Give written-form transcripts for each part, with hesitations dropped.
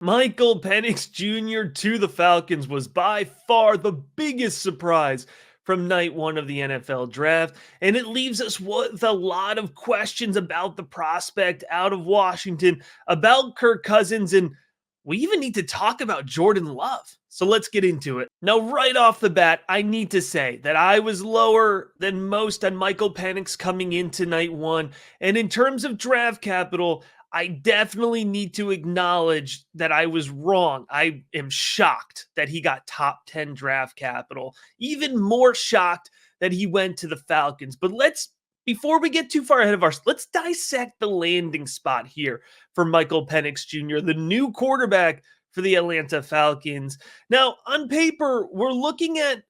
Michael Penix Jr. to the Falcons was by far the biggest surprise from night one of the NFL draft, and it leaves us with a lot of questions about the prospect out of Washington, about Kirk Cousins, and we even need to talk about Jordan Love. So let's get into it. Now, right off the bat, I need to say that I was lower than most on Michael Penix coming into night one, and in terms of draft capital, I definitely need to acknowledge that I was wrong. I am shocked that he got top 10 draft capital. Even more shocked that he went to the Falcons. But before we get too far ahead of ourselves, let's dissect the landing spot here for Michael Penix Jr., the new quarterback for the Atlanta Falcons. Now, on paper, we're looking at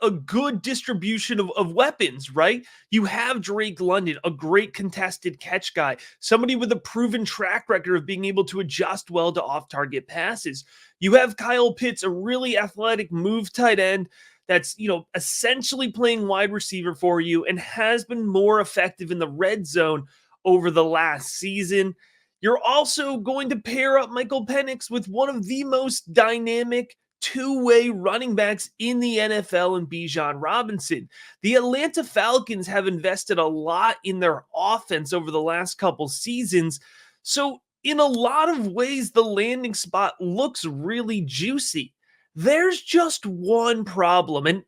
a good distribution of weapons, right? You have Drake London, a great contested catch guy, somebody with a proven track record of being able to adjust well to off-target passes. You have Kyle Pitts, a really athletic move tight end that's, essentially playing wide receiver for you and has been more effective in the red zone over the last season. You're also going to pair up Michael Penix with one of the most dynamic two-way running backs in the NFL in Bijan Robinson. The Atlanta Falcons have invested a lot in their offense over the last couple seasons. So in a lot of ways, the landing spot looks really juicy. There's just one problem, and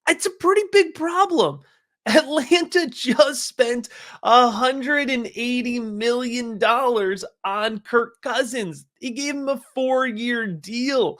it's a pretty big problem. Atlanta just spent $180 million on Kirk Cousins. He gave him a 4-year deal.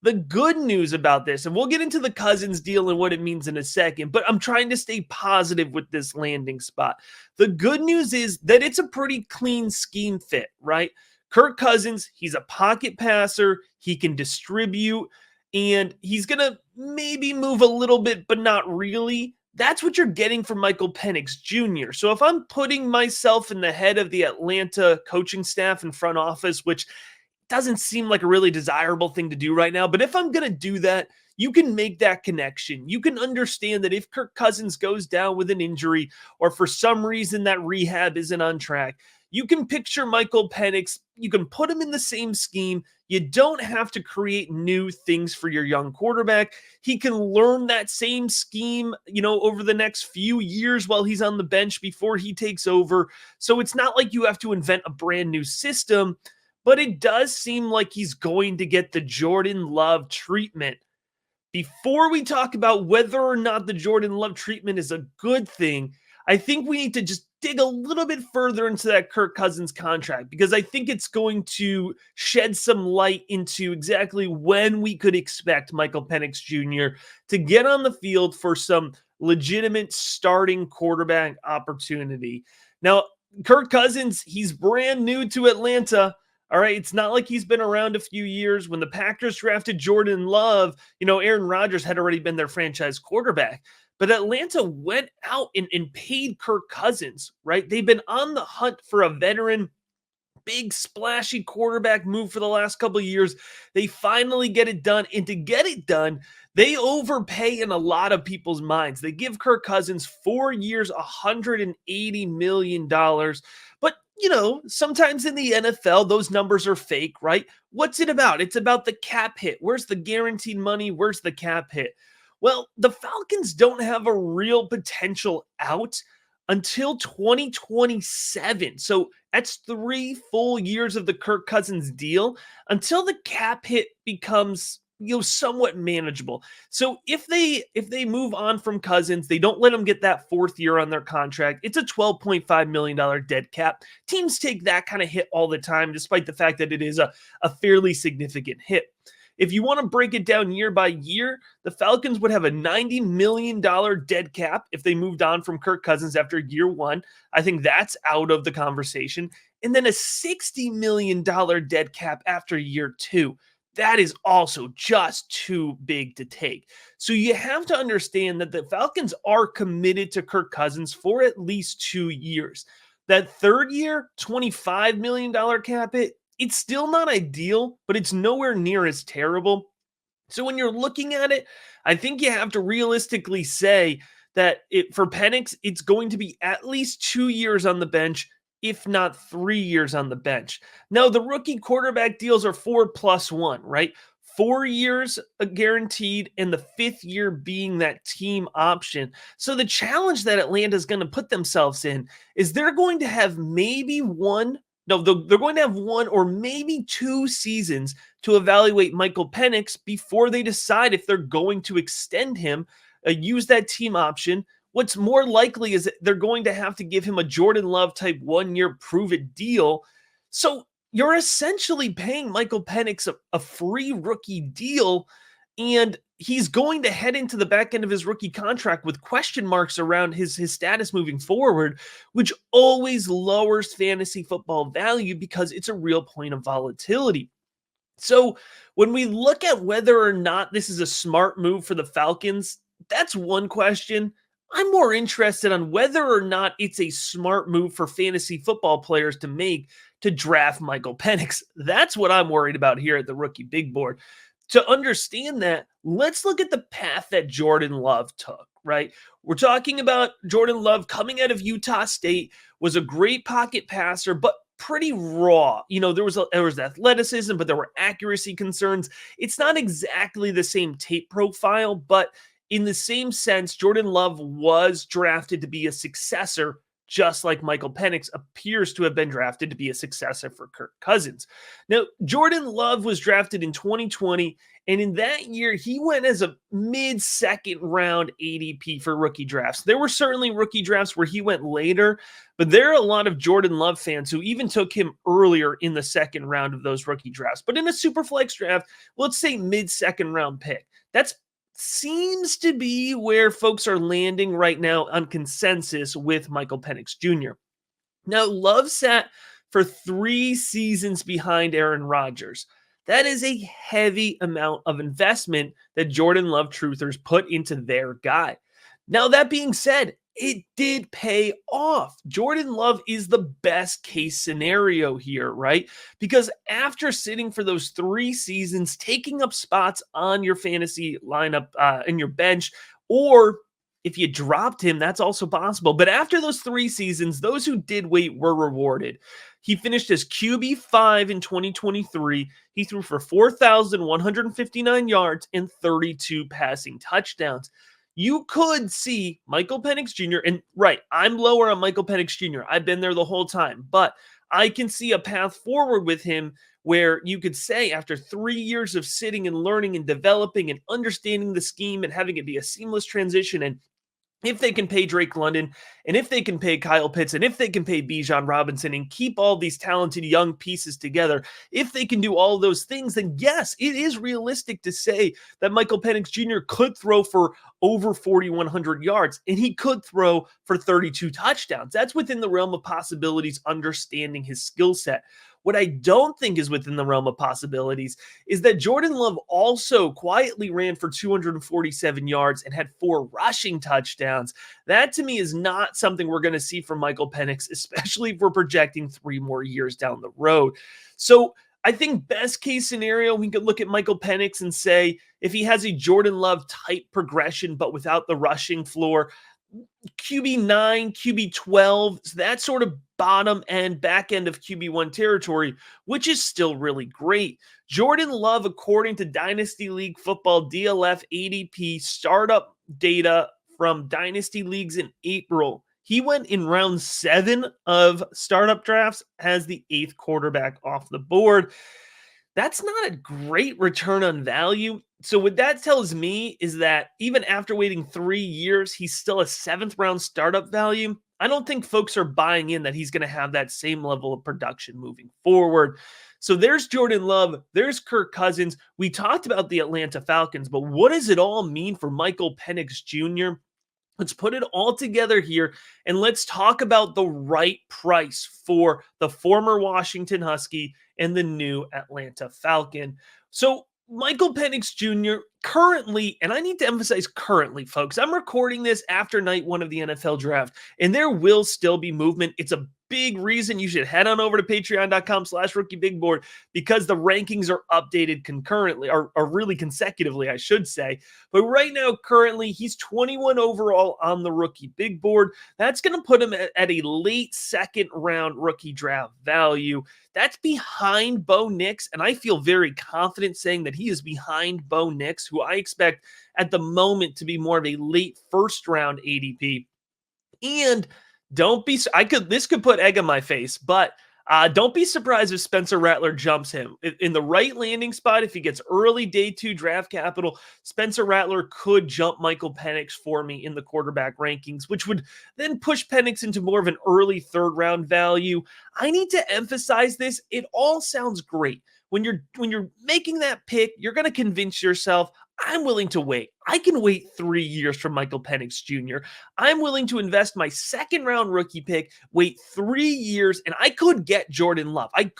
The good news about this, and we'll get into the Cousins deal and what it means in a second, but I'm trying to stay positive with this landing spot. The good news is that it's a pretty clean scheme fit, right? Kirk Cousins, he's a pocket passer. He can distribute, and he's going to maybe move a little bit, but not really. That's what you're getting from Michael Penix Jr. So if I'm putting myself in the head of the Atlanta coaching staff and front office, which doesn't seem like a really desirable thing to do right now, but if I'm going to do that, you can make that connection. You can understand that if Kirk Cousins goes down with an injury or for some reason that rehab isn't on track, you can picture Michael Penix. You can put him in the same scheme. You don't have to create new things for your young quarterback. He can learn that same scheme, over the next few years while he's on the bench before he takes over. So it's not like you have to invent a brand new system, but it does seem like he's going to get the Jordan Love treatment. Before we talk about whether or not the Jordan Love treatment is a good thing, I think we need to just dig a little bit further into that Kirk Cousins contract, because I think it's going to shed some light into exactly when we could expect Michael Penix Jr. to get on the field for some legitimate starting quarterback opportunity. Now, Kirk Cousins, he's brand new to Atlanta. All right, it's not like he's been around a few years. When the Packers drafted Jordan Love, Aaron Rodgers had already been their franchise quarterback. But Atlanta went out and paid Kirk Cousins, right? They've been on the hunt for a veteran, big splashy quarterback move for the last couple of years. They finally get it done. And to get it done, they overpay in a lot of people's minds. They give Kirk Cousins 4 years, $180 million. But, sometimes in the NFL, those numbers are fake, right? What's it about? It's about the cap hit. Where's the guaranteed money? Where's the cap hit? Well, the Falcons don't have a real potential out until 2027. So that's 3 full years of the Kirk Cousins deal until the cap hit becomes somewhat manageable. So if they move on from Cousins, they don't let him get that 4th year on their contract. It's a $12.5 million dead cap. Teams take that kind of hit all the time, despite the fact that it is a fairly significant hit. If you want to break it down year by year, the Falcons would have a $90 million dead cap if they moved on from Kirk Cousins after year 1. I think that's out of the conversation. And then a $60 million dead cap after year 2. That is also just too big to take. So you have to understand that the Falcons are committed to Kirk Cousins for at least 2 years. That 3rd year, $25 million cap hit, it's still not ideal, but it's nowhere near as terrible. So when you're looking at it, I think you have to realistically say that for Penix, it's going to be at least 2 years on the bench, if not 3 years on the bench. Now, the rookie quarterback deals are 4+1, right? 4 years guaranteed, and the fifth year being that team option. So the challenge that Atlanta is going to put themselves in is they're going to have maybe one. No, they're going to have one or maybe 2 seasons to evaluate Michael Penix before they decide if they're going to extend him, use that team option. What's more likely is that they're going to have to give him a Jordan Love type 1 year prove it deal. So you're essentially paying Michael Penix a free rookie deal, and he's going to head into the back end of his rookie contract with question marks around his status moving forward, which always lowers fantasy football value because it's a real point of volatility. So when we look at whether or not this is a smart move for the Falcons, that's one question. I'm more interested on whether or not it's a smart move for fantasy football players to make to draft Michael Penix. That's what I'm worried about here at the rookie big board. To understand that, let's look at the path that Jordan Love took, right? We're talking about Jordan Love coming out of Utah State, was a great pocket passer, but pretty raw. There was athleticism, but there were accuracy concerns. It's not exactly the same tape profile, but in the same sense, Jordan Love was drafted to be a successor, just like Michael Penix appears to have been drafted to be a successor for Kirk Cousins. Now, Jordan Love was drafted in 2020, and in that year, he went as a mid-second round ADP for rookie drafts. There were certainly rookie drafts where he went later, but there are a lot of Jordan Love fans who even took him earlier in the second round of those rookie drafts. But in a super flex draft, let's say mid-second round pick. That's seems to be where folks are landing right now on consensus with Michael Penix Jr. Now, Love sat for 3 seasons behind Aaron Rodgers. That is a heavy amount of investment that Jordan Love truthers put into their guy. Now, that being said, it did pay off. Jordan Love is the best case scenario here, right? Because after sitting for those 3 seasons, taking up spots on your fantasy lineup in your bench, or if you dropped him, that's also possible. But after those 3 seasons, those who did wait were rewarded. He finished as QB5 in 2023. He threw for 4,159 yards and 32 passing touchdowns. You could see Michael Penix Jr. And right, I'm lower on Michael Penix Jr. I've been there the whole time, but I can see a path forward with him where you could say after 3 years of sitting and learning and developing and understanding the scheme and having it be a seamless transition, and if they can pay Drake London, and if they can pay Kyle Pitts, and if they can pay Bijan Robinson and keep all these talented young pieces together, if they can do all those things, then yes, it is realistic to say that Michael Penix Jr. could throw for over 4,100 yards, and he could throw for 32 touchdowns. That's within the realm of possibilities, understanding his skill set. What I don't think is within the realm of possibilities is that Jordan Love also quietly ran for 247 yards and had 4 rushing touchdowns. That to me is not something we're going to see from Michael Penix, especially if we're projecting 3 more years down the road. So I think best case scenario, we could look at Michael Penix and say if he has a Jordan Love type progression, but without the rushing floor, QB9, QB12, that sort of bottom and back end of QB1 territory, which is still really great. Jordan Love, according to Dynasty League Football DLF ADP startup data from Dynasty Leagues in April, he went in round 7 of startup drafts as the 8th quarterback off the board. That's not a great return on value. So what that tells me is that even after waiting 3 years, he's still a 7th round startup value. I don't think folks are buying in that he's going to have that same level of production moving forward. So there's Jordan Love. There's Kirk Cousins. We talked about the Atlanta Falcons, but what does it all mean for Michael Penix Jr.? Let's put it all together here, and let's talk about the right price for the former Washington Husky and the new Atlanta Falcon. So Michael Penix Jr. currently, and I need to emphasize currently, folks, I'm recording this after night 1 of the NFL draft, and there will still be movement. It's a big reason you should head on over to patreon.com/rookiebigboard because the rankings are updated concurrently, or really consecutively, I should say. But right now, currently, he's 21 overall on the rookie big board. That's going to put him at a late second round rookie draft value. That's behind Bo Nix, and I feel very confident saying that he is behind Bo Nix, who I expect at the moment to be more of a late first round ADP. And this could put egg on my face, but don't be surprised if Spencer Rattler jumps him. In the right landing spot, if he gets early day 2 draft capital, Spencer Rattler could jump Michael Penix for me in the quarterback rankings, which would then push Penix into more of an early third round value. I need to emphasize this. It all sounds great. When you're making that pick, you're going to convince yourself, I'm willing to wait. I can wait 3 years for Michael Penix Jr. I'm willing to invest my second round rookie pick, wait 3 years, and I could get Jordan Love. It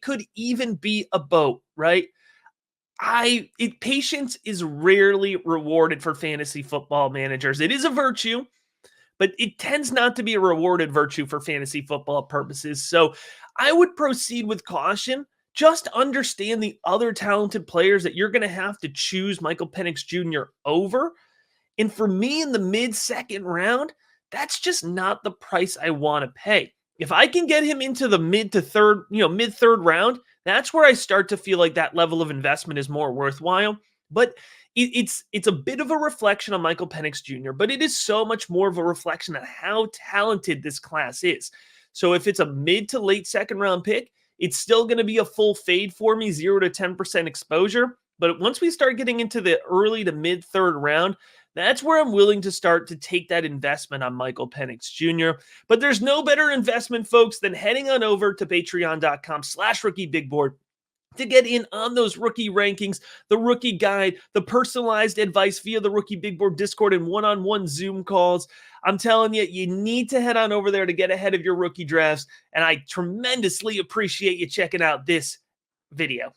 could even be a boat, right? Patience is rarely rewarded for fantasy football managers. It is a virtue, but it tends not to be a rewarded virtue for fantasy football purposes. So I would proceed with caution. Just understand the other talented players that you're going to have to choose Michael Penix Jr. over. And for me in the mid-second round, that's just not the price I want to pay. If I can get him into the mid-third round, that's where I start to feel like that level of investment is more worthwhile. But it's a bit of a reflection on Michael Penix Jr., but it is so much more of a reflection on how talented this class is. So if it's a mid to late second round pick, it's still going to be a full fade for me, 0 to 10% exposure. But once we start getting into the early to mid third round, that's where I'm willing to start to take that investment on Michael Penix Jr. But there's no better investment, folks, than heading on over to patreon.com/rookiebigboard to get in on those rookie rankings, the rookie guide, the personalized advice via the Rookie Big Board Discord and one-on-one Zoom calls. I'm telling you, you need to head on over there to get ahead of your rookie drafts, and I tremendously appreciate you checking out this video.